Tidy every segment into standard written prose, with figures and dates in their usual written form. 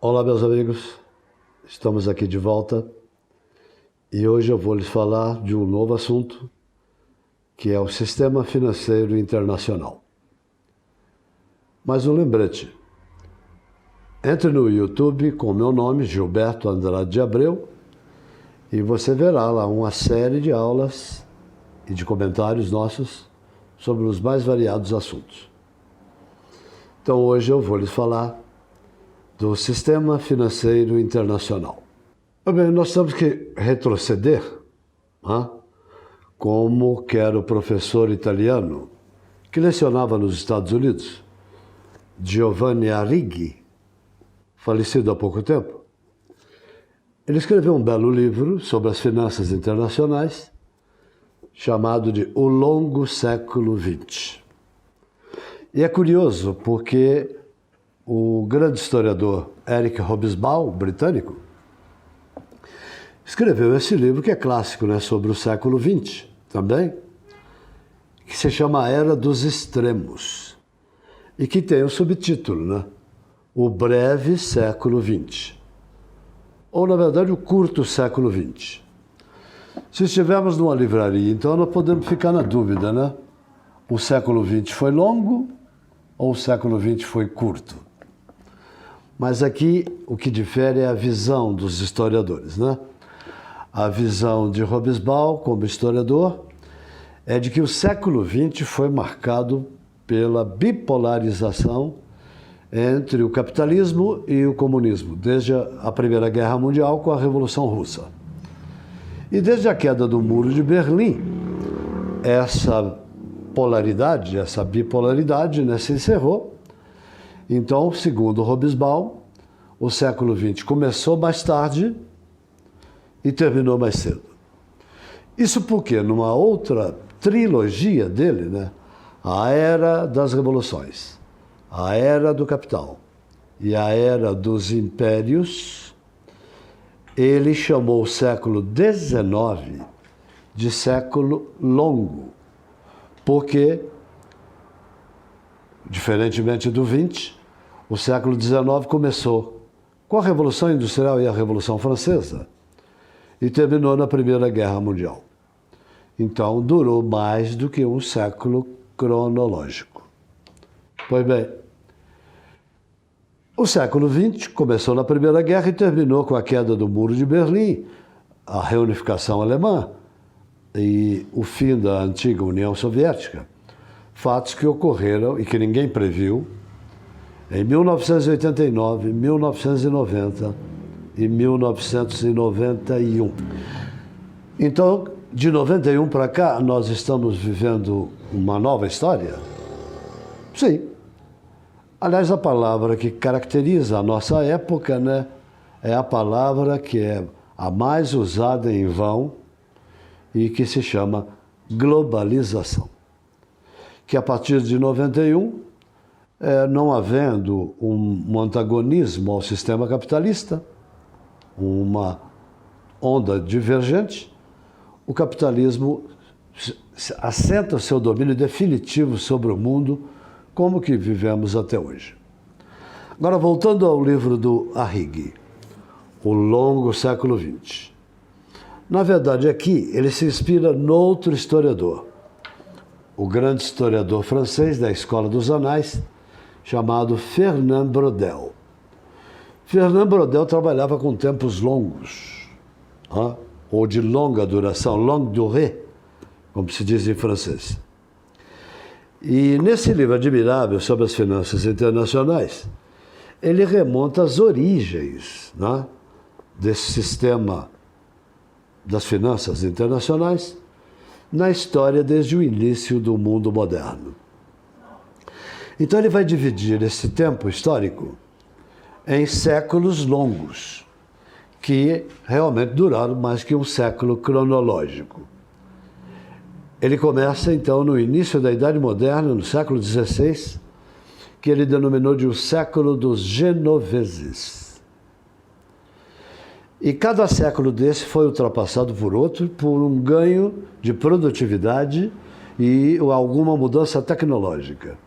Olá, meus amigos, estamos aqui de volta e hoje eu vou lhes falar de um novo assunto que é o Sistema Financeiro Internacional. Mas um lembrete, entre no YouTube com meu nome, Gilberto Andrade de Abreu, e você verá lá uma série de aulas e de comentários nossos sobre os mais variados assuntos. Então hoje eu vou lhes falar do Sistema Financeiro Internacional. Bem, nós temos que retroceder, como quer o professor italiano que lecionava nos Estados Unidos, Giovanni Arrighi, falecido há pouco tempo. Ele escreveu um belo livro sobre as finanças internacionais, chamado de O Longo Século XX. E é curioso porque o grande historiador Eric Hobsbawm, britânico, escreveu esse livro que é clássico, sobre o século XX também, que se chama A Era dos Extremos e que tem o subtítulo, O Breve Século XX, ou na verdade o Curto Século XX. Se estivermos numa livraria, então nós podemos ficar na dúvida, o século XX foi longo ou o século XX foi curto? Mas aqui o que difere é a visão dos historiadores, A visão de Hobsbawm, como historiador, é de que o século XX foi marcado pela bipolarização entre o capitalismo e o comunismo, desde a Primeira Guerra Mundial com a Revolução Russa. E desde a queda do Muro de Berlim, essa polaridade, essa bipolaridade, se encerrou. Então, segundo Hobsbawm, o século XX começou mais tarde e terminou mais cedo. Isso porque, numa outra trilogia dele, a Era das Revoluções, a Era do Capital e a Era dos Impérios, ele chamou o século XIX de século longo, porque, diferentemente do XX, o século XIX começou com a Revolução Industrial e a Revolução Francesa e terminou na Primeira Guerra Mundial. Então, durou mais do que um século cronológico. Pois bem, o século XX começou na Primeira Guerra e terminou com a queda do Muro de Berlim, a reunificação alemã e o fim da antiga União Soviética. Fatos que ocorreram e que ninguém previu em 1989, 1990 e 1991. Então, de 91 para cá, nós estamos vivendo uma nova história? Sim. Aliás, a palavra que caracteriza a nossa época, é a palavra que é a mais usada em vão e que se chama globalização. Que a partir de 91, não havendo um antagonismo ao sistema capitalista, uma onda divergente, o capitalismo assenta o seu domínio definitivo sobre o mundo como que vivemos até hoje. Agora, voltando ao livro do Arrighi, O Longo Século XX. Na verdade, aqui ele se inspira noutro historiador, o grande historiador francês da Escola dos Anais, chamado Fernand Braudel. Fernand Braudel trabalhava com tempos longos, ou de longa duração, longue durée, como se diz em francês. E nesse livro admirável sobre as finanças internacionais, ele remonta às origens desse sistema das finanças internacionais na história desde o início do mundo moderno. Então ele vai dividir esse tempo histórico em séculos longos, que realmente duraram mais que um século cronológico. Ele começa, então, no início da Idade Moderna, no século XVI, que ele denominou de o século dos genoveses. E cada século desse foi ultrapassado por outro, por um ganho de produtividade e alguma mudança tecnológica.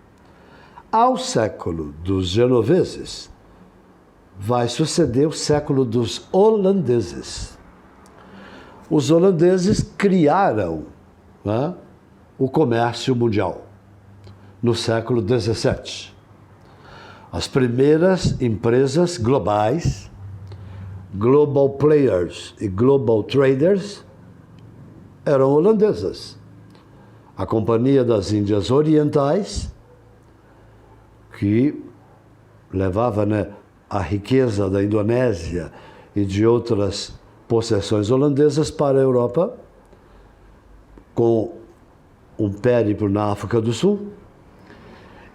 Ao século dos genoveses, vai suceder o século dos holandeses. Os holandeses criaram, né, o comércio mundial no século XVII. As primeiras empresas globais, global players e global traders, eram holandesas. A Companhia das Índias Orientais, que levava, né, a riqueza da Indonésia e de outras possessões holandesas para a Europa, com um périplo na África do Sul,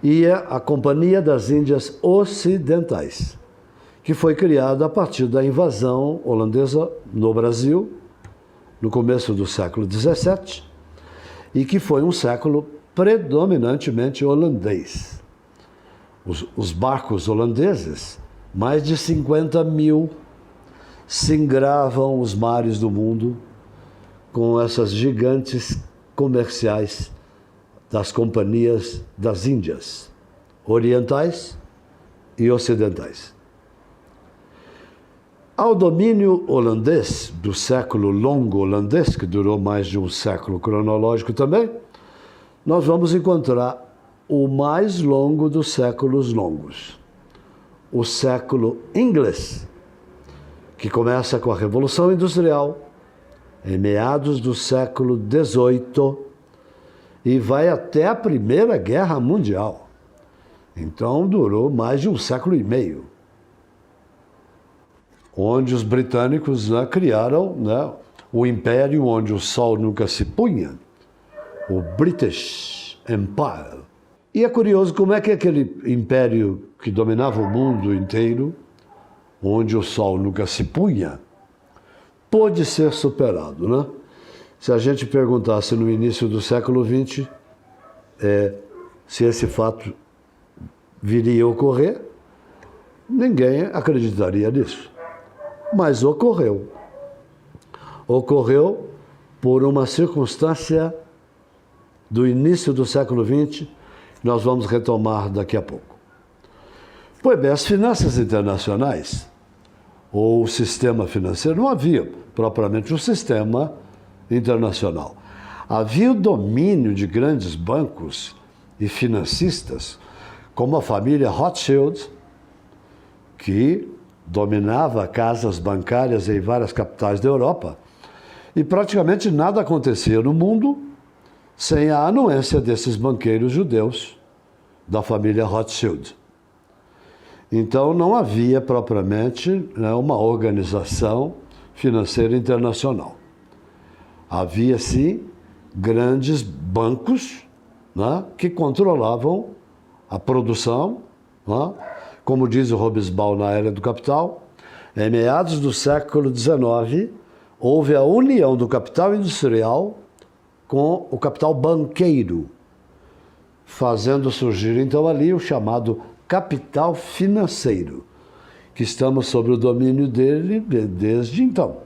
e a Companhia das Índias Ocidentais, que foi criada a partir da invasão holandesa no Brasil, no começo do século XVII, e que foi um século predominantemente holandês. Os barcos holandeses, mais de 50 mil, singravam os mares do mundo com essas gigantes comerciais das companhias das Índias, orientais e ocidentais. Ao domínio holandês, do século longo holandês, que durou mais de um século cronológico também, nós vamos encontrar o mais longo dos séculos longos, o século inglês, que começa com a Revolução Industrial, em meados do século XVIII, e vai até a Primeira Guerra Mundial. Então, durou mais de um século e meio, onde os britânicos, né, criaram, né, o império onde o sol nunca se punha, o British Empire. E é curioso como é que aquele império que dominava o mundo inteiro, onde o sol nunca se punha, pôde ser superado, né? Se a gente perguntasse no início do século XX se esse fato viria a ocorrer, ninguém acreditaria nisso. Mas ocorreu. Ocorreu por uma circunstância do início do século XX, que nós vamos retomar daqui a pouco. Pois bem, as finanças internacionais, ou o sistema financeiro, não havia propriamente um sistema internacional. Havia o domínio de grandes bancos e financistas, como a família Rothschild, que dominava casas bancárias em várias capitais da Europa, e praticamente nada acontecia no mundo sem a anuência desses banqueiros judeus da família Rothschild. Então não havia propriamente, né, uma organização financeira internacional. Havia, sim, grandes bancos, né, que controlavam a produção, né, como diz o Hobsbawm na Era do Capital. Em meados do século XIX, houve a união do capital industrial com o capital banqueiro, fazendo surgir então ali o chamado capital financeiro, que estamos sob o domínio dele desde então,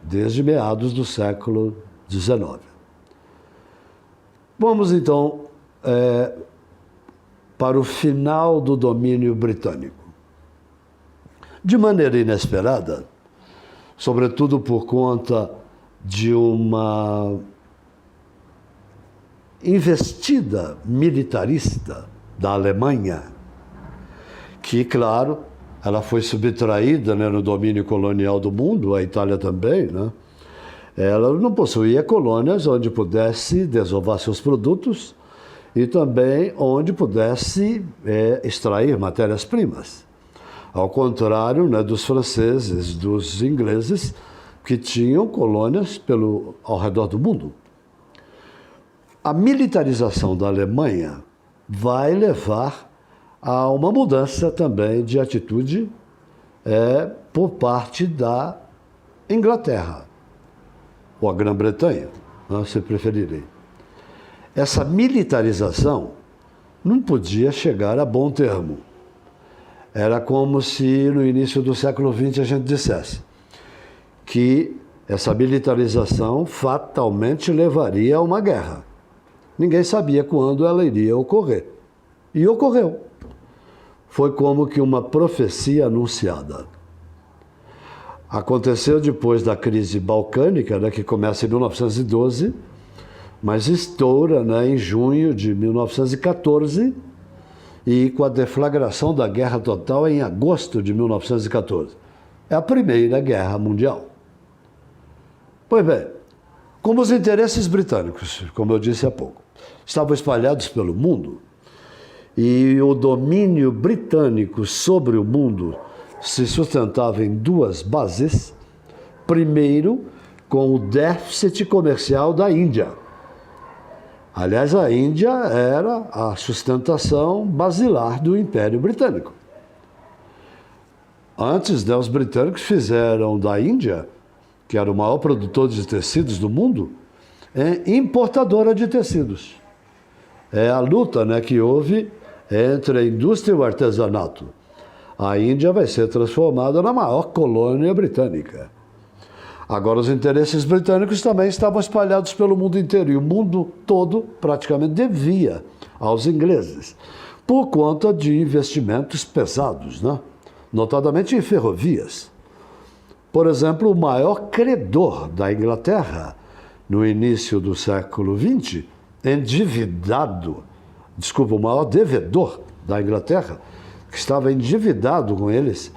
desde meados do século XIX. Vamos então para o final do domínio britânico. De maneira inesperada, sobretudo por conta de uma investida militarista da Alemanha, que, claro, ela foi subtraída, né, no domínio colonial do mundo, a Itália também, né? Ela não possuía colônias onde pudesse desovar seus produtos e também onde pudesse extrair matérias-primas. Ao contrário, né, dos franceses, dos ingleses, que tinham colônias ao redor do mundo. A militarização da Alemanha vai levar a uma mudança também de atitude por parte da Inglaterra, ou a Grã-Bretanha, se preferirem. Essa militarização não podia chegar a bom termo. Era como se no início do século XX a gente dissesse que essa militarização fatalmente levaria a uma guerra. Ninguém sabia quando ela iria ocorrer. E ocorreu. foi como que uma profecia anunciada. Aconteceu depois da crise balcânica, né, que começa em 1912, mas estoura, né, em junho de 1914 e com a deflagração da Guerra Total em agosto de 1914. É a Primeira Guerra Mundial. Pois bem, como os interesses britânicos, como eu disse há pouco, estavam espalhados pelo mundo e o domínio britânico sobre o mundo se sustentava em duas bases. Primeiro, com o déficit comercial da Índia. Aliás, a Índia era a sustentação basilar do Império Britânico. Antes, né, os britânicos fizeram da Índia, que era o maior produtor de tecidos do mundo, importadora de tecidos. É a luta, né, que houve entre a indústria e o artesanato. A Índia vai ser transformada na maior colônia britânica. Agora, os interesses britânicos também estavam espalhados pelo mundo inteiro, e o mundo todo praticamente devia aos ingleses, por conta de investimentos pesados, né? Notadamente em ferrovias. Por exemplo, o maior credor da Inglaterra, no início do século XX, o maior devedor da Inglaterra, que estava endividado com eles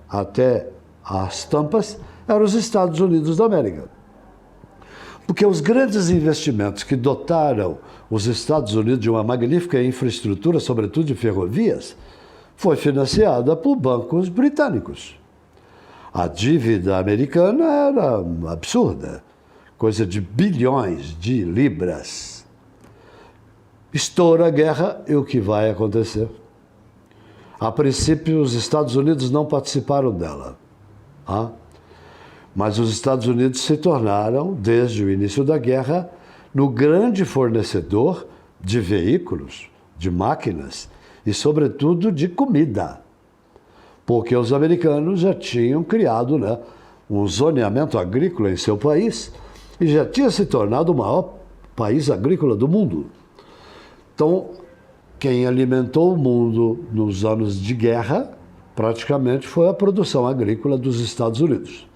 até as tampas, eram os Estados Unidos da América. Porque os grandes investimentos que dotaram os Estados Unidos de uma magnífica infraestrutura, sobretudo de ferrovias, foi financiada por bancos britânicos. A dívida americana era absurda, coisa de bilhões de libras. Estoura a guerra e o que vai acontecer? A princípio, os Estados Unidos não participaram dela. Mas os Estados Unidos se tornaram, desde o início da guerra, no grande fornecedor de veículos, de máquinas e, sobretudo, de comida. Porque os americanos já tinham criado, né, um zoneamento agrícola em seu país e já tinha se tornado o maior país agrícola do mundo. Então, quem alimentou o mundo nos anos de guerra, praticamente, foi a produção agrícola dos Estados Unidos.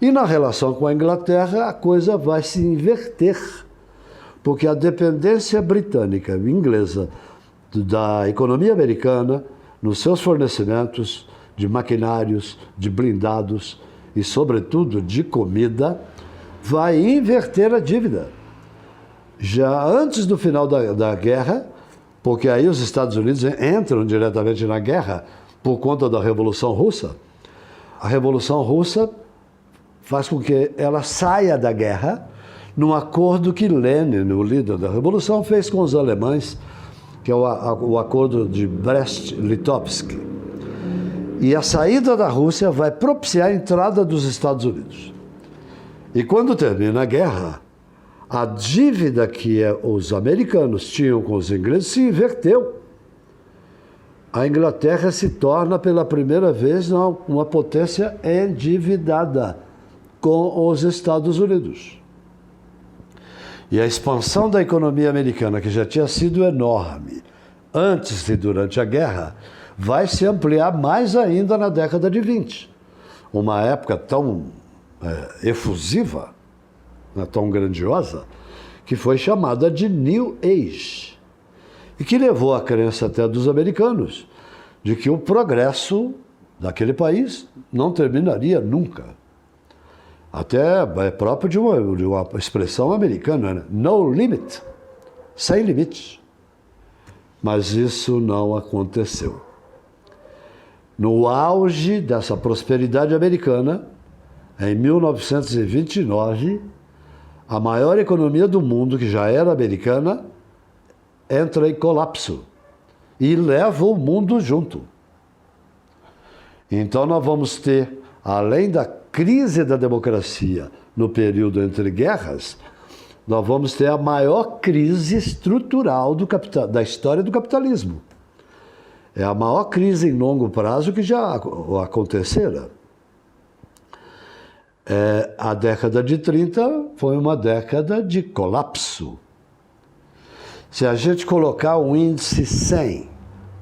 E na relação com a Inglaterra, a coisa vai se inverter, porque a dependência britânica e inglesa da economia americana, nos seus fornecimentos de maquinários, de blindados e, sobretudo, de comida, vai inverter a dívida. Já antes do final da guerra, porque aí os Estados Unidos entram diretamente na guerra por conta da Revolução Russa. A Revolução Russa faz com que ela saia da guerra num acordo que Lenin, o líder da Revolução, fez com os alemães, que é o acordo de Brest-Litovsk. E a saída da Rússia vai propiciar a entrada dos Estados Unidos. E quando termina a guerra, a dívida que os americanos tinham com os ingleses se inverteu. A Inglaterra se torna pela primeira vez uma potência endividada com os Estados Unidos. E a expansão da economia americana, que já tinha sido enorme antes e durante a guerra, vai se ampliar mais ainda na década de 20. Uma época tão efusiva, tão grandiosa, que foi chamada de New Age, e que levou a crença até dos americanos de que o progresso daquele país não terminaria nunca. Até é próprio de uma expressão americana, né? No limit, sem limites. Mas isso não aconteceu. No auge dessa prosperidade americana, em 1929, a maior economia do mundo, que já era americana, entra em colapso e leva o mundo junto. Então nós vamos ter, além da crise da democracia no período entre guerras, nós vamos ter a maior crise estrutural da história do capitalismo. É a maior crise em longo prazo que já acontecera. A década de 30 foi uma década de colapso. Se a gente colocar um índice 100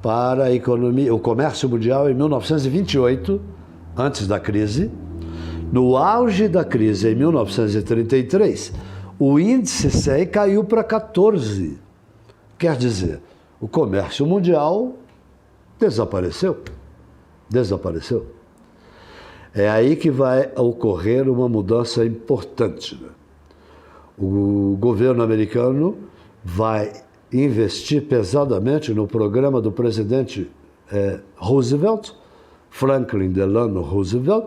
para a economia, o comércio mundial em 1928, antes da crise. No auge da crise, em 1933, o índice CEI caiu para 14. Quer dizer, o comércio mundial desapareceu. Desapareceu. É aí que vai ocorrer uma mudança importante, né? O governo americano vai investir pesadamente no programa do presidente Roosevelt, Franklin Delano Roosevelt,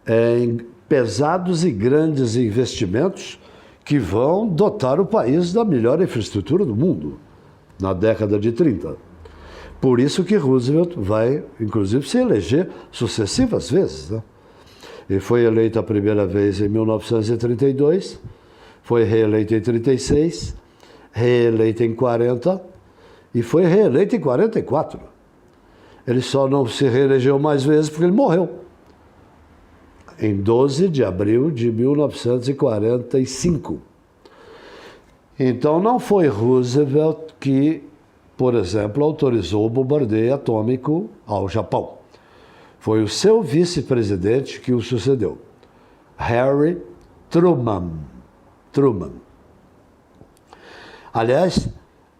em pesados e grandes investimentos que vão dotar o país da melhor infraestrutura do mundo na década de 30. Por isso que Roosevelt vai, inclusive, se eleger sucessivas vezes, né? Ele foi eleito a primeira vez em 1932, foi reeleito em 36, reeleito em 40 e foi reeleito em 44. Ele só não se reelegeu mais vezes porque ele morreu em 12 de abril de 1945. Então não foi Roosevelt que, por exemplo, autorizou o bombardeio atômico ao Japão. Foi o seu vice-presidente que o sucedeu, Harry Truman. Aliás,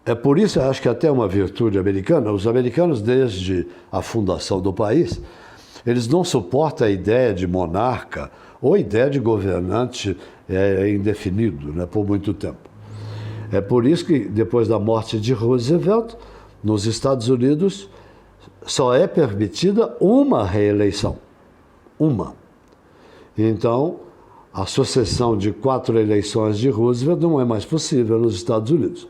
é por isso, eu acho que até uma virtude americana, os americanos, desde a fundação do país, eles não suportam a ideia de monarca ou a ideia de governante indefinido, né, por muito tempo. É por isso que, depois da morte de Roosevelt, nos Estados Unidos, só é permitida uma reeleição. Uma. Então, a sucessão de 4 eleições de Roosevelt não é mais possível nos Estados Unidos.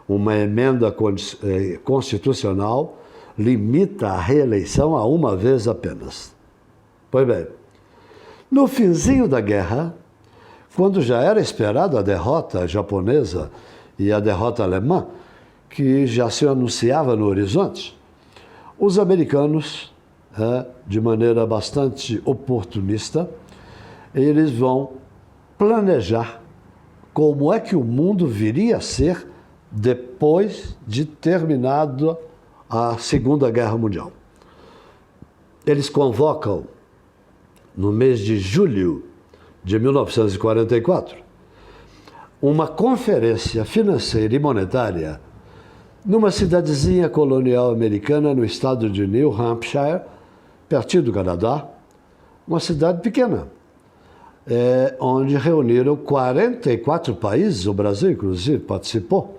Uma emenda constitucional limita a reeleição a uma vez apenas. Pois bem, no finzinho da guerra, quando já era esperada a derrota japonesa e a derrota alemã, que já se anunciava no horizonte, os americanos, de maneira bastante oportunista, eles vão planejar como é que o mundo viria a ser depois de terminado a Segunda Guerra Mundial. Eles convocam, no mês de julho de 1944, uma conferência financeira e monetária numa cidadezinha colonial americana no estado de New Hampshire, pertinho do Canadá, uma cidade pequena, onde reuniram 44 países, o Brasil, inclusive, participou.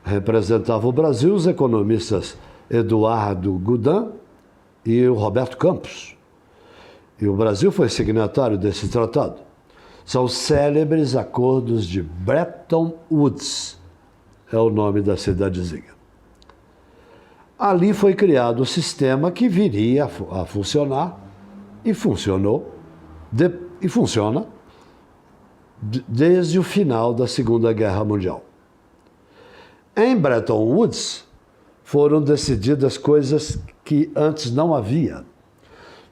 Representava o Brasil os economistas Eduardo Gudin e o Roberto Campos. E o Brasil foi signatário desse tratado. São os célebres acordos de Bretton Woods, é o nome da cidadezinha. Ali foi criado o sistema que viria a funcionar, e funcionou, e funciona, desde o final da Segunda Guerra Mundial. Em Bretton Woods foram decididas coisas que antes não havia.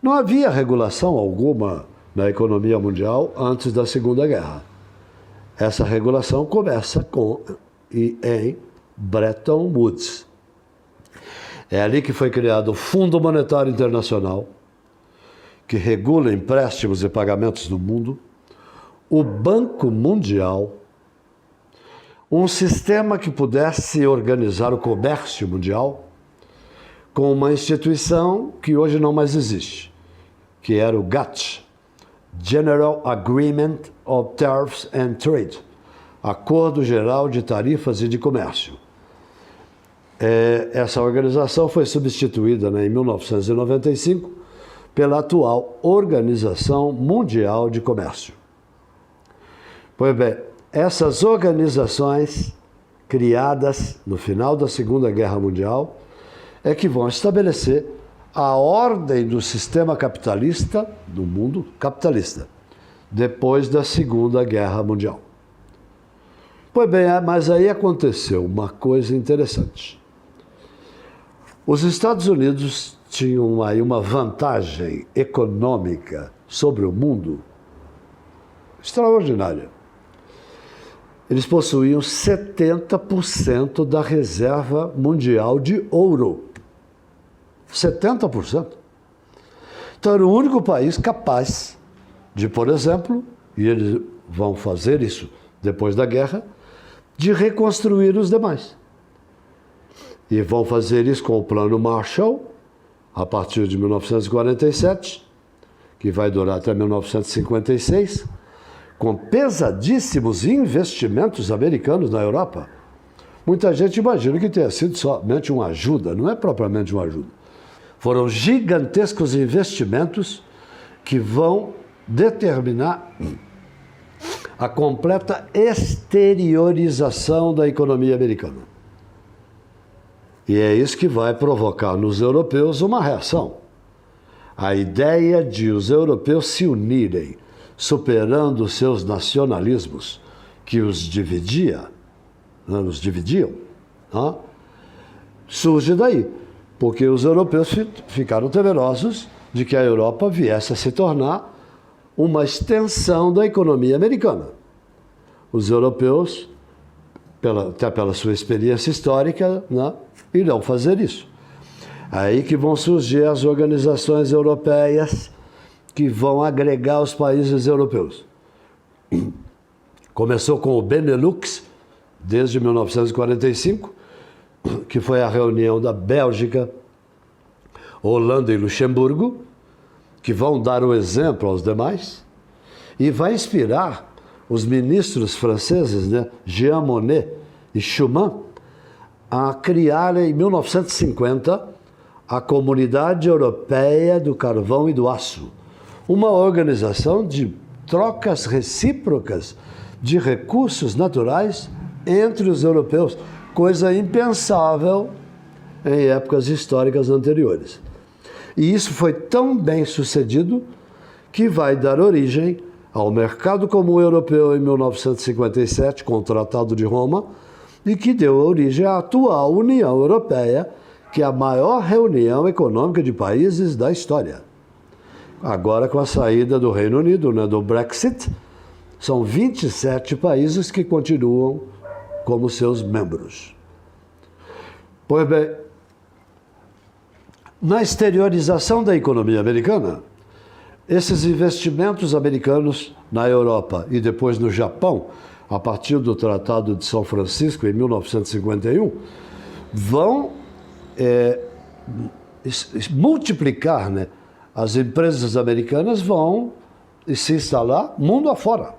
Não havia regulação alguma na economia mundial antes da Segunda Guerra. Essa regulação começa em Bretton Woods. É ali que foi criado o Fundo Monetário Internacional, que regula empréstimos e pagamentos no mundo, o Banco Mundial, um sistema que pudesse organizar o comércio mundial, com uma instituição que hoje não mais existe, que era o GATT, General Agreement of Tariffs and Trade, Acordo Geral de Tarifas e de Comércio. Essa organização foi substituída, em 1995 pela atual Organização Mundial de Comércio. Pois bem, essas organizações criadas no final da Segunda Guerra Mundial é que vão estabelecer a ordem do sistema capitalista, do mundo capitalista, depois da Segunda Guerra Mundial. Pois bem, mas aí aconteceu uma coisa interessante. Os Estados Unidos tinham aí uma vantagem econômica sobre o mundo extraordinária. eles possuíam 70% da reserva mundial de ouro. 70%. Então era o único país capaz de, por exemplo, e eles vão fazer isso depois da guerra, de reconstruir os demais. E vão fazer isso com o Plano Marshall, a partir de 1947, que vai durar até 1956, com pesadíssimos investimentos americanos na Europa. Muita gente imagina que tenha sido somente uma ajuda, não é propriamente uma ajuda. Foram gigantescos investimentos que vão determinar a completa exteriorização da economia americana. E é isso que vai provocar nos europeus uma reação. A ideia de os europeus se unirem, superando seus nacionalismos que os dividiam, surge daí, porque os europeus ficaram temerosos de que a Europa viesse a se tornar uma extensão da economia americana. Os europeus, até pela sua experiência histórica, irão fazer isso. Aí que vão surgir as organizações europeias que vão agregar os países europeus. Começou com o Benelux, desde 1945, que foi a reunião da Bélgica, Holanda e Luxemburgo, que vão dar o exemplo aos demais, e vai inspirar os ministros franceses, Jean Monnet e Schuman, a criar em 1950 a Comunidade Europeia do Carvão e do Aço, uma organização de trocas recíprocas de recursos naturais entre os europeus, coisa impensável em épocas históricas anteriores. E isso foi tão bem sucedido que vai dar origem ao Mercado Comum Europeu em 1957, com o Tratado de Roma, e que deu origem à atual União Europeia, que é a maior reunião econômica de países da história. Agora, com a saída do Reino Unido, do Brexit, são 27 países que continuam como seus membros. Pois bem, na exteriorização da economia americana, esses investimentos americanos na Europa e depois no Japão, a partir do Tratado de São Francisco, em 1951, vão multiplicar, as empresas americanas vão se instalar mundo afora.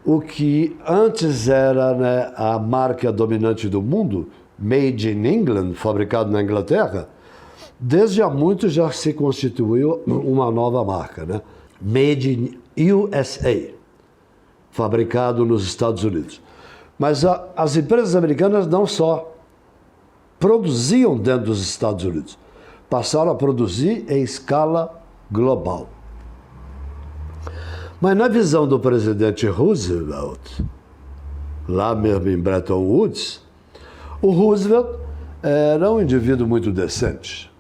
O que antes era a marca dominante do mundo, Made in England, fabricado na Inglaterra, desde há muito já se constituiu uma nova marca, Made in USA, fabricado nos Estados Unidos. Mas as empresas americanas não só produziam dentro dos Estados Unidos, passaram a produzir em escala global. Mas na visão do presidente Roosevelt, lá mesmo em Bretton Woods, o Roosevelt era um indivíduo muito decente.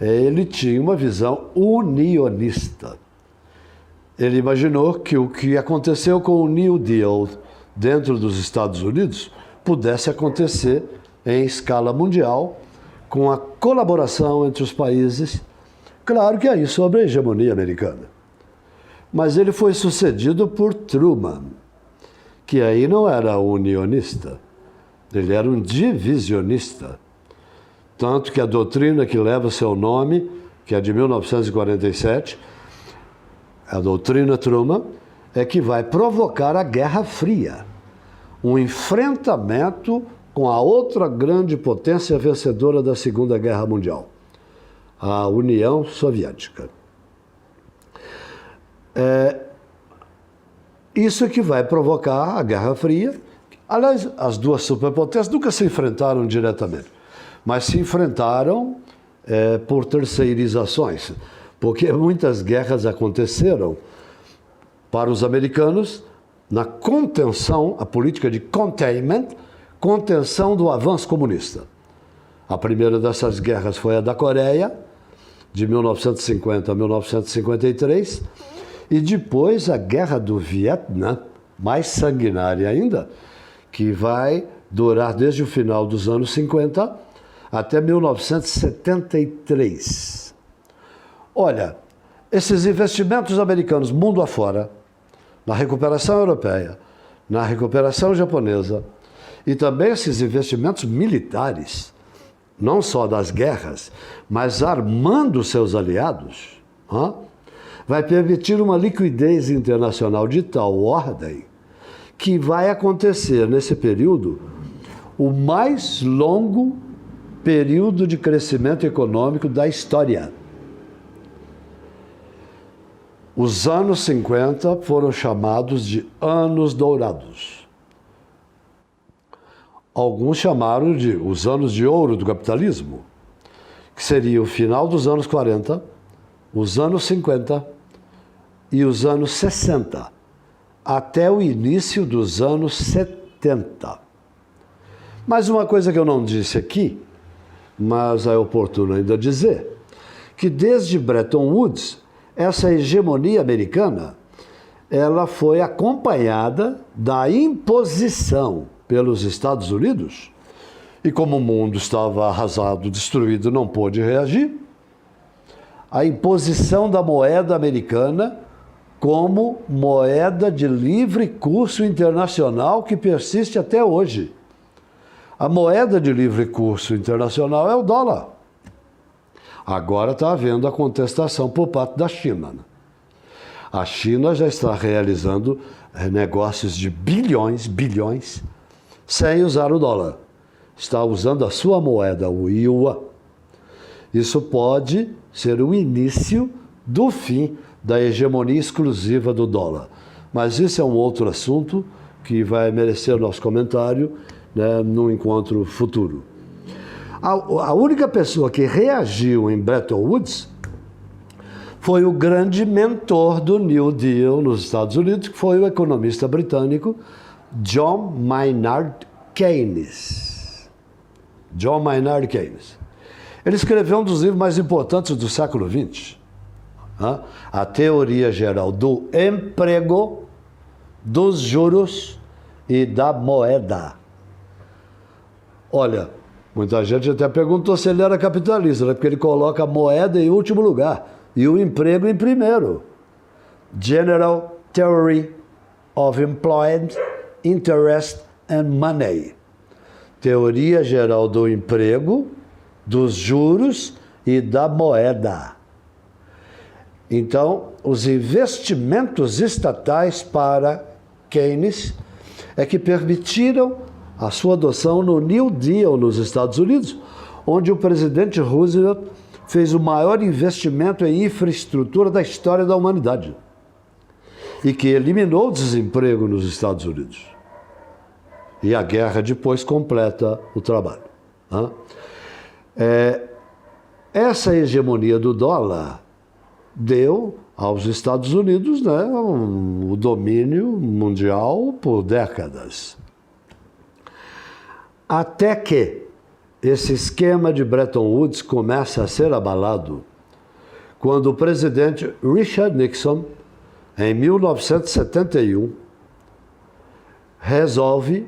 Ele tinha uma visão unionista. Ele imaginou que o que aconteceu com o New Deal dentro dos Estados Unidos pudesse acontecer em escala mundial, com a colaboração entre os países, claro que aí sob a hegemonia americana. Mas ele foi sucedido por Truman, que aí não era unionista, ele era um divisionista. Tanto que a doutrina que leva seu nome, que é de 1947, a doutrina Truman, é que vai provocar a Guerra Fria, um enfrentamento com a outra grande potência vencedora da Segunda Guerra Mundial, a União Soviética. Isso que vai provocar a Guerra Fria. Aliás, as duas superpotências nunca se enfrentaram diretamente, mas se enfrentaram por terceirizações, porque muitas guerras aconteceram para os americanos na contenção, a política de containment, contenção do avanço comunista. A primeira dessas guerras foi a da Coreia, de 1950 a 1953, e depois a Guerra do Vietnã, mais sanguinária ainda, que vai durar desde o final dos anos 50 até 1973. Olha, esses investimentos americanos mundo afora, na recuperação europeia, na recuperação japonesa, e também esses investimentos militares, não só das guerras, mas armando seus aliados, vai permitir uma liquidez internacional de tal ordem que vai acontecer nesse período o mais longo período de crescimento econômico da história. Os anos 50 foram chamados de anos dourados. Alguns chamaram de os anos de ouro do capitalismo, que seria o final dos anos 40, os anos 50 e os anos 60, até o início dos anos 70. Mas uma coisa que eu não disse aqui, mas é oportuno ainda dizer, que desde Bretton Woods, essa hegemonia americana, ela foi acompanhada da imposição pelos Estados Unidos, e como o mundo estava arrasado, destruído, não pôde reagir, a imposição da moeda americana como moeda de livre curso internacional que persiste até hoje. A moeda de livre curso internacional é o dólar. Agora está havendo a contestação por parte da China. A China já está realizando negócios de bilhões, sem usar o dólar. Está usando a sua moeda, o yuan. Isso pode ser o início do fim da hegemonia exclusiva do dólar. Mas isso é um outro assunto que vai merecer nosso comentário, né, num encontro futuro. A única pessoa que reagiu em Bretton Woods foi o grande mentor do New Deal nos Estados Unidos, que foi o economista britânico John Maynard Keynes. John Maynard Keynes. Ele escreveu um dos livros mais importantes do século XX, A Teoria Geral do Emprego, dos Juros e da Moeda. Olha, muita gente até perguntou se ele era capitalista, né? Porque ele coloca a moeda em último lugar e o emprego em primeiro. General Theory of Employment, Interest and Money. Teoria geral do emprego, dos juros e da moeda. Então, os investimentos estatais para Keynes é que permitiram a sua adoção no New Deal nos Estados Unidos, onde o presidente Roosevelt fez o maior investimento em infraestrutura da história da humanidade e que eliminou o desemprego nos Estados Unidos. E a guerra depois completa o trabalho. Essa hegemonia do dólar deu aos Estados Unidos, né, o domínio mundial por décadas. Até que esse esquema de Bretton Woods começa a ser abalado quando o presidente Richard Nixon, em 1971, resolve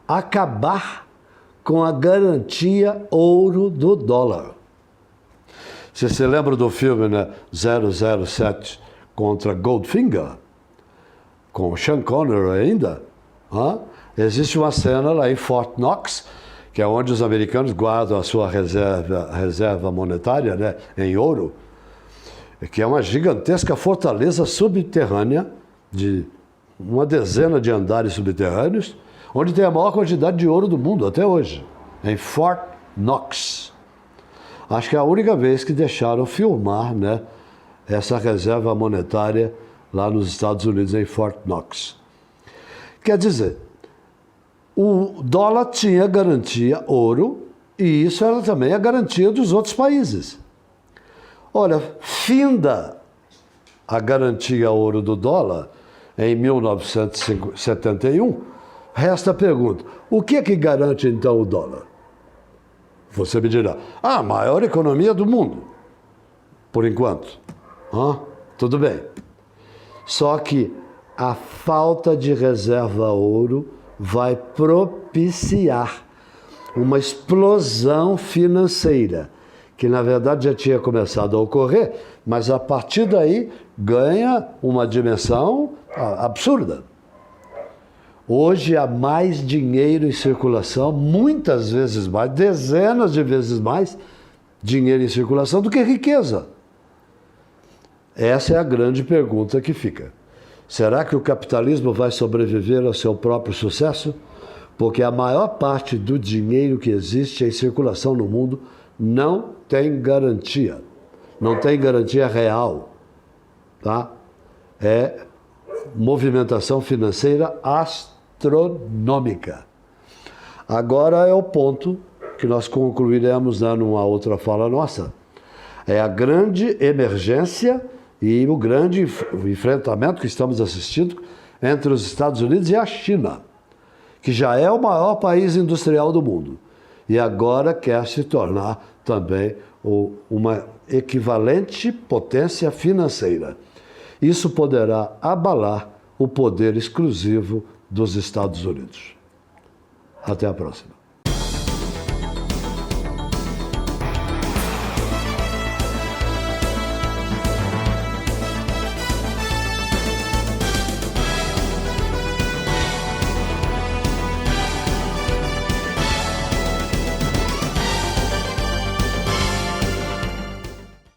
acabar com a garantia ouro do dólar. Você se lembra do filme, né, 007 contra Goldfinger? Com o Sean Connery ainda? Existe uma cena lá em Fort Knox, que é onde os americanos guardam a sua reserva monetária, né, em ouro, que é uma gigantesca fortaleza subterrânea de uma dezena de andares subterrâneos, onde tem a maior quantidade de ouro do mundo até hoje, em Fort Knox. Acho que é a única vez que deixaram filmar, né, essa reserva monetária lá nos Estados Unidos, em Fort Knox. Quer dizer, o dólar tinha garantia ouro e isso era também a garantia dos outros países. Olha, finda a garantia ouro do dólar em 1971, resta a pergunta, o que é que garante então o dólar? Você me dirá, a maior economia do mundo, por enquanto. Tudo bem. Só que a falta de reserva ouro vai propiciar uma explosão financeira, que na verdade já tinha começado a ocorrer, mas a partir daí ganha uma dimensão absurda. Hoje há mais dinheiro em circulação, muitas vezes mais, dezenas de vezes mais dinheiro em circulação do que riqueza. Essa é a grande pergunta que fica. Será que o capitalismo vai sobreviver ao seu próprio sucesso? Porque a maior parte do dinheiro que existe em circulação no mundo não tem garantia. Não tem garantia real. Tá? É movimentação financeira astronômica. Agora é o ponto que nós concluiremos numa outra fala nossa. É a grande emergência e o grande enfrentamento que estamos assistindo entre os Estados Unidos e a China, que já é o maior país industrial do mundo e agora quer se tornar também uma equivalente potência financeira. Isso poderá abalar o poder exclusivo dos Estados Unidos. Até a próxima.